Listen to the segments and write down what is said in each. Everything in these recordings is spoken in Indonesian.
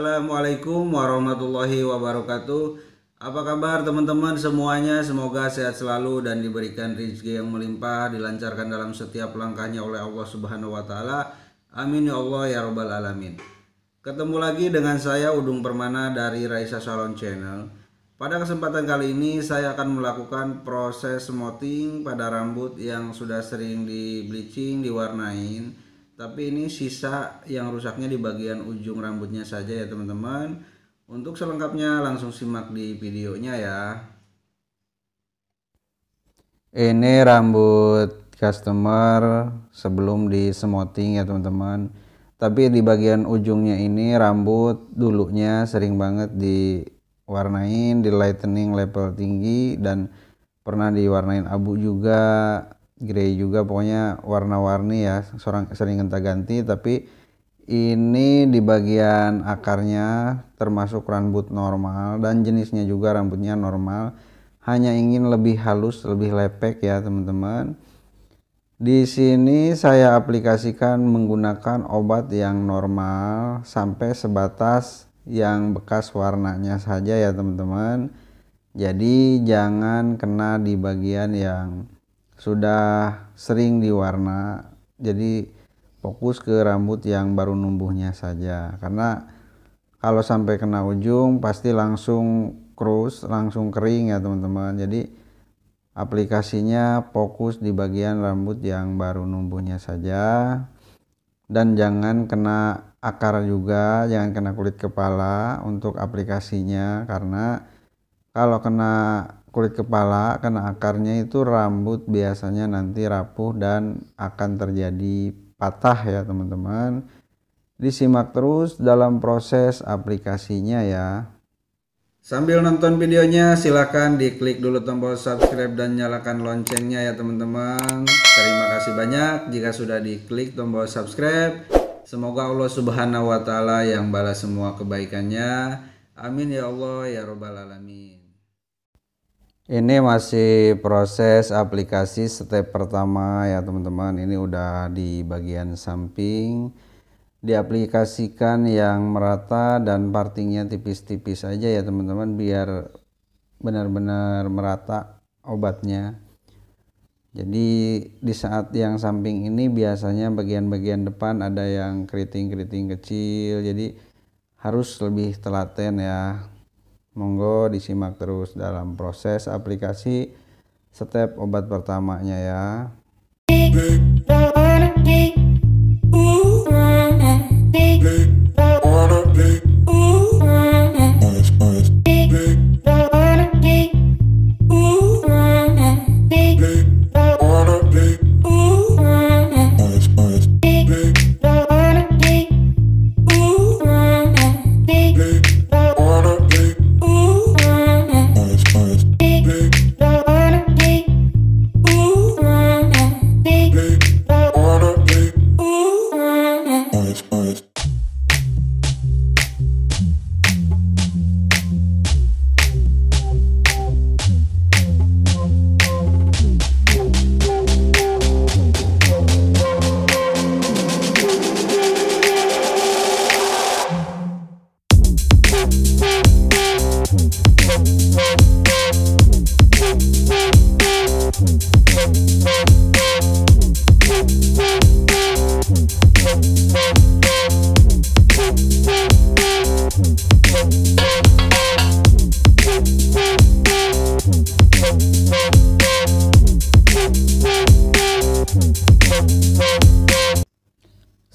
Assalamualaikum warahmatullahi wabarakatuh. Apa kabar teman-teman semuanya? Semoga sehat selalu dan diberikan rezeki yang melimpah, dilancarkan dalam setiap langkahnya oleh Allah Subhanahu wa taala. Amin ya Allah ya rabbal alamin. Ketemu lagi dengan saya Udung Permana dari Raisa Salon Channel. Pada kesempatan kali ini saya akan melakukan proses smoothing pada rambut yang sudah sering di bleaching, diwarnain. Tapi ini sisa yang rusaknya di bagian ujung rambutnya saja ya teman-teman. Untuk selengkapnya langsung simak di videonya ya. Ini rambut customer sebelum di smoothing ya teman-teman. Tapi di bagian ujungnya ini rambut dulunya sering banget diwarnain, di lightening level tinggi, dan pernah diwarnain abu juga, grey juga, pokoknya warna-warni ya, sering gonta-ganti. Tapi ini di bagian akarnya termasuk rambut normal dan jenisnya juga rambutnya normal, hanya ingin lebih halus, lebih lepek ya teman-teman. Di sini saya aplikasikan menggunakan obat yang normal sampai sebatas yang bekas warnanya saja ya teman-teman. Jadi jangan kena di bagian yang sudah sering diwarna, jadi fokus ke rambut yang baru numbuhnya saja, karena kalau sampai kena ujung pasti langsung krus, langsung kering ya teman-teman. Jadi aplikasinya fokus di bagian rambut yang baru numbuhnya saja, dan jangan kena akar juga, jangan kena kulit kepala untuk aplikasinya, karena kalau kena kulit kepala, kena akarnya itu rambut biasanya nanti rapuh dan akan terjadi patah ya teman-teman. Disimak terus dalam proses aplikasinya ya. Sambil nonton videonya silahkan diklik dulu tombol subscribe dan nyalakan loncengnya ya teman-teman. Terima kasih banyak jika sudah diklik tombol subscribe. Semoga Allah Subhanahu wa taala yang balas semua kebaikannya. Amin ya Allah ya rabbal alamin. Ini masih proses aplikasi step pertama ya teman-teman. Ini udah di bagian samping, diaplikasikan yang merata dan partingnya tipis-tipis aja ya teman-teman, biar benar-benar merata obatnya. Jadi di saat yang samping ini biasanya bagian-bagian depan ada yang keriting-keriting kecil, jadi harus lebih telaten ya. Monggo disimak terus dalam proses aplikasi step obat pertamanya ya.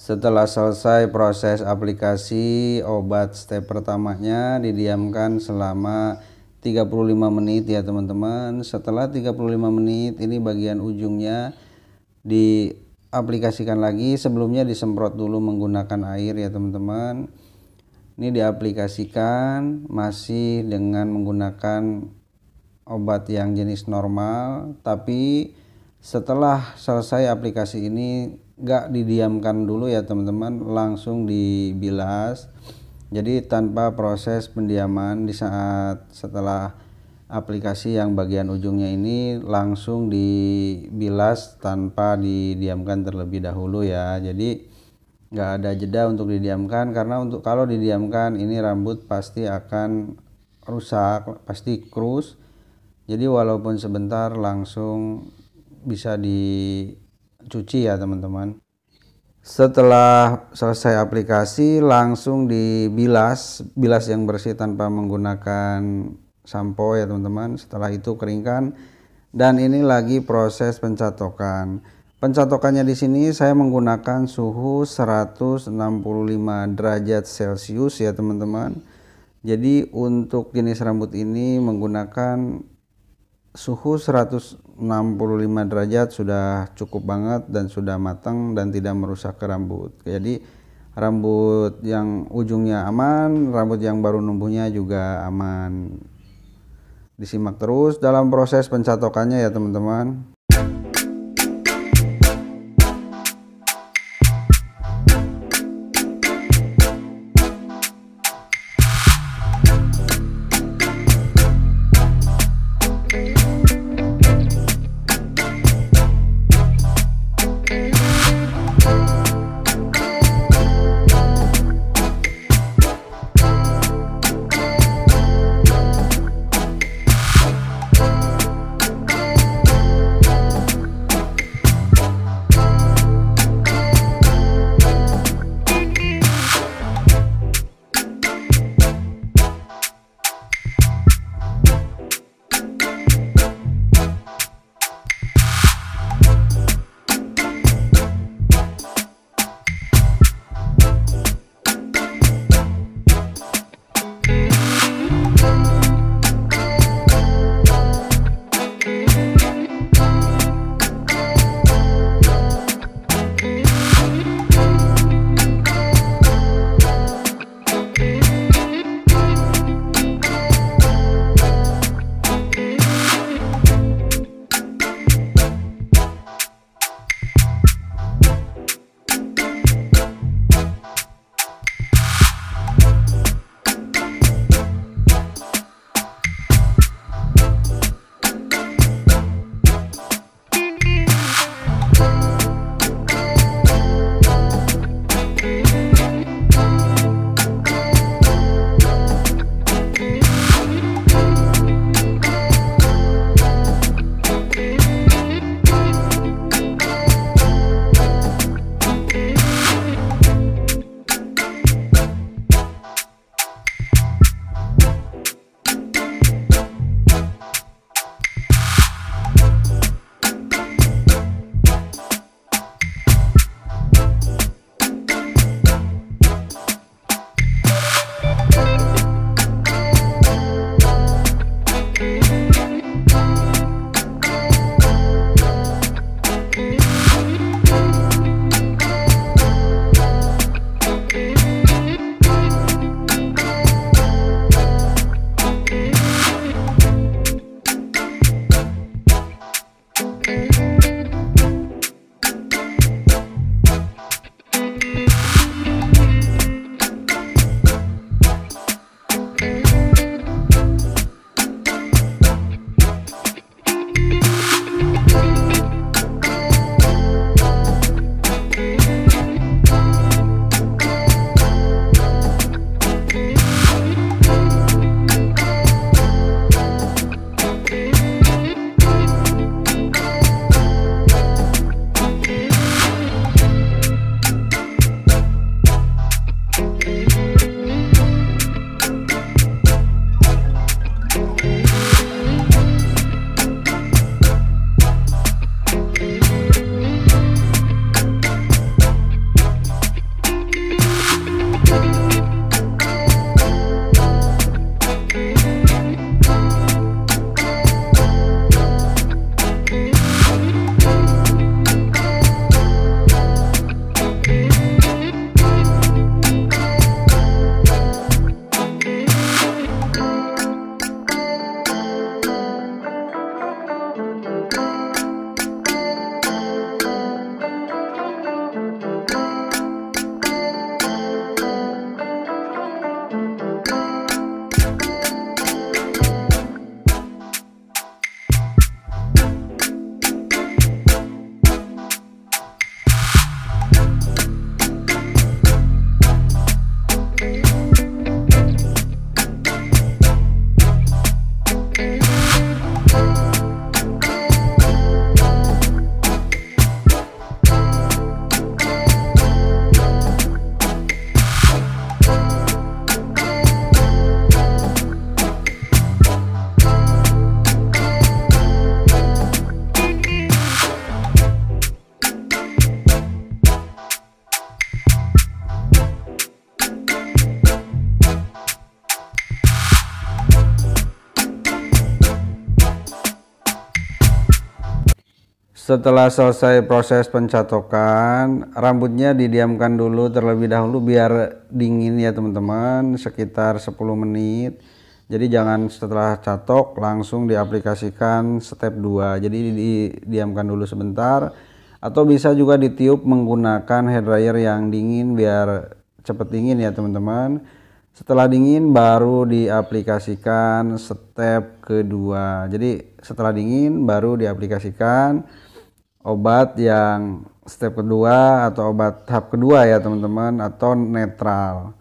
Setelah selesai proses aplikasi obat step pertamanya, didiamkan selama 35 menit ya teman-teman. Setelah 35 menit ini bagian ujungnya diaplikasikan lagi. Sebelumnya disemprot dulu menggunakan air ya teman-teman. Ini diaplikasikan masih dengan menggunakan obat yang jenis normal, tapi setelah selesai aplikasi ini gak didiamkan dulu ya teman-teman, langsung dibilas. Jadi tanpa proses pendiaman, di saat setelah aplikasi yang bagian ujungnya ini langsung dibilas tanpa didiamkan terlebih dahulu ya. Jadi nggak ada jeda untuk didiamkan, karena kalau didiamkan ini rambut pasti akan rusak, pasti krus. Jadi walaupun sebentar langsung bisa dicuci ya teman-teman. Setelah selesai aplikasi langsung dibilas yang bersih tanpa menggunakan sampo ya teman-teman. Setelah itu keringkan, dan ini lagi proses pencatokan. Pencatokannya di sini saya menggunakan suhu 165 derajat Celcius ya teman-teman. Jadi untuk jenis rambut ini menggunakan suhu 165 derajat sudah cukup banget dan sudah matang dan tidak merusak ke rambut. Jadi rambut yang ujungnya aman, rambut yang baru numbuhnya juga aman. Disimak terus dalam proses pencatokannya ya teman-teman. Setelah selesai proses pencatokan, rambutnya didiamkan dulu terlebih dahulu biar dingin ya teman-teman, sekitar 10 menit. Jadi jangan setelah catok langsung diaplikasikan step 2. Jadi didiamkan dulu sebentar, atau bisa juga ditiup menggunakan hair dryer yang dingin biar cepet dingin ya teman-teman. Setelah dingin baru diaplikasikan step kedua. Jadi setelah dingin baru diaplikasikan obat yang step kedua atau obat tahap kedua ya teman-teman, atau netral.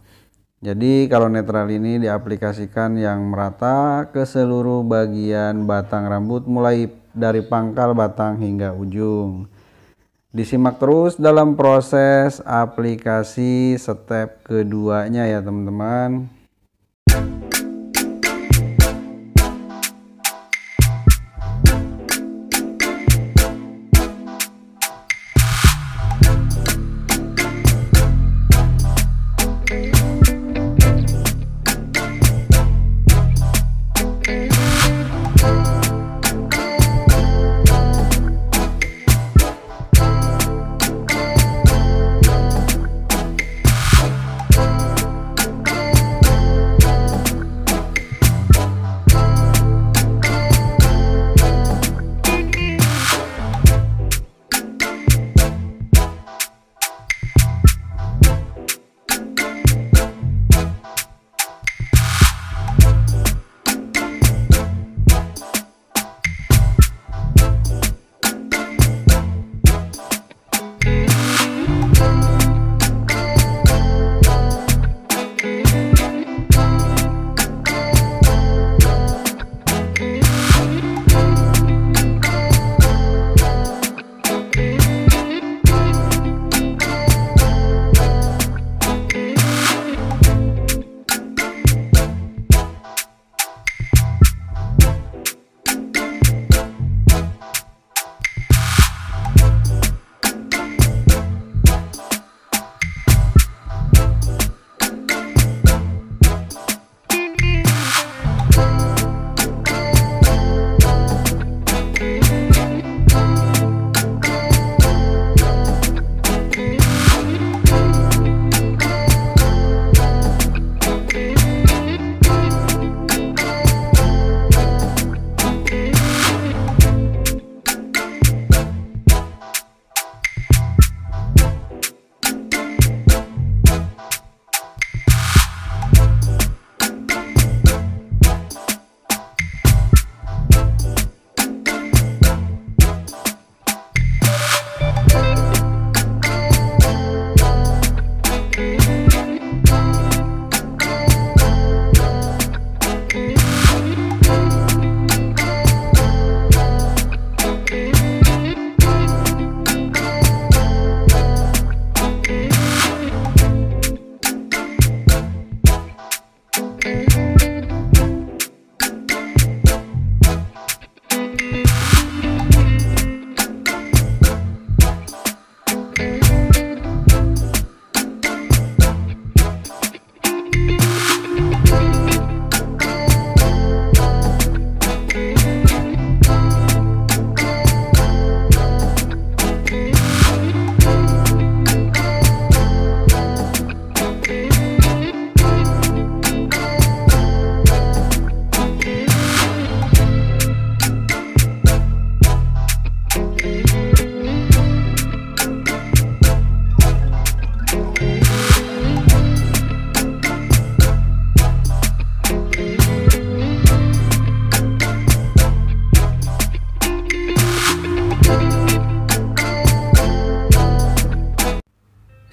Jadi kalau netral ini diaplikasikan yang merata ke seluruh bagian batang rambut mulai dari pangkal batang hingga ujung. Disimak terus dalam proses aplikasi step keduanya ya teman-teman.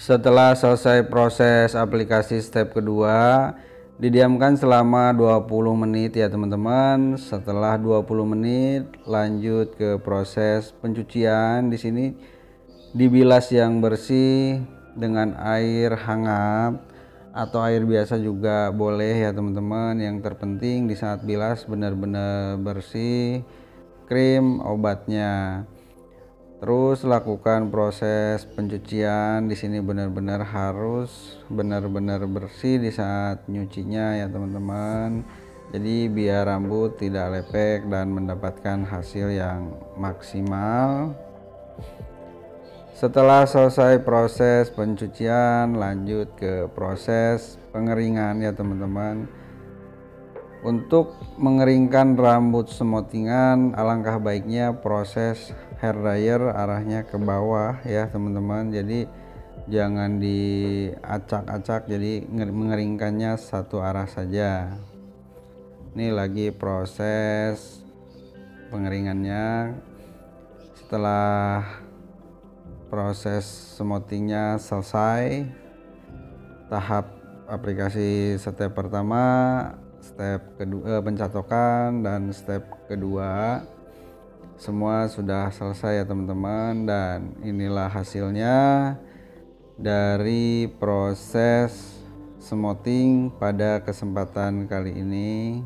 Setelah selesai proses aplikasi step kedua, didiamkan selama 20 menit ya teman-teman. Setelah 20 menit lanjut ke proses pencucian. Di sini dibilas yang bersih dengan air hangat atau air biasa juga boleh ya teman-teman. Yang terpenting di saat bilas benar-benar bersih krim obatnya. Terus lakukan proses pencucian. Di sini benar-benar harus benar-benar bersih di saat nyucinya ya teman-teman. Jadi biar rambut tidak lepek dan mendapatkan hasil yang maksimal. Setelah selesai proses pencucian, lanjut ke proses pengeringan ya teman-teman. Untuk mengeringkan rambut semotingan, alangkah baiknya proses hair dryer arahnya ke bawah ya teman-teman. Jadi jangan diacak-acak, jadi mengeringkannya satu arah saja. Ini lagi proses pengeringannya. Setelah proses semotingnya selesai, tahap aplikasi step pertama, step kedua pencatokan, dan step kedua semua sudah selesai ya teman-teman. Dan inilah hasilnya dari proses semoting pada kesempatan kali ini.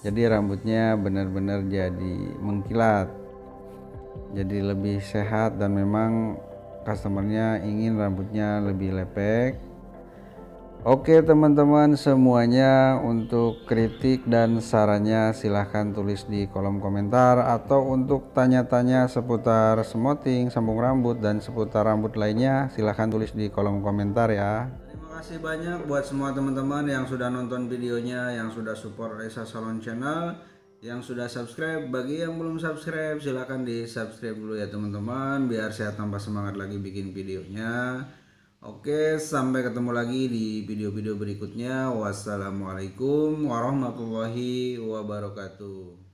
Jadi rambutnya benar-benar jadi mengkilat, jadi lebih sehat, dan memang customernya ingin rambutnya lebih lepek. Oke teman-teman semuanya, untuk kritik dan sarannya silahkan tulis di kolom komentar, atau untuk tanya-tanya seputar semoting, sambung rambut, dan seputar rambut lainnya silahkan tulis di kolom komentar ya. Terima kasih banyak buat semua teman-teman yang sudah nonton videonya, yang sudah support Reza Salon Channel, yang sudah subscribe. Bagi yang belum subscribe silahkan di subscribe dulu ya teman-teman, biar saya tambah semangat lagi bikin videonya. Oke, sampai ketemu lagi di video-video berikutnya. Wassalamualaikum warahmatullahi wabarakatuh.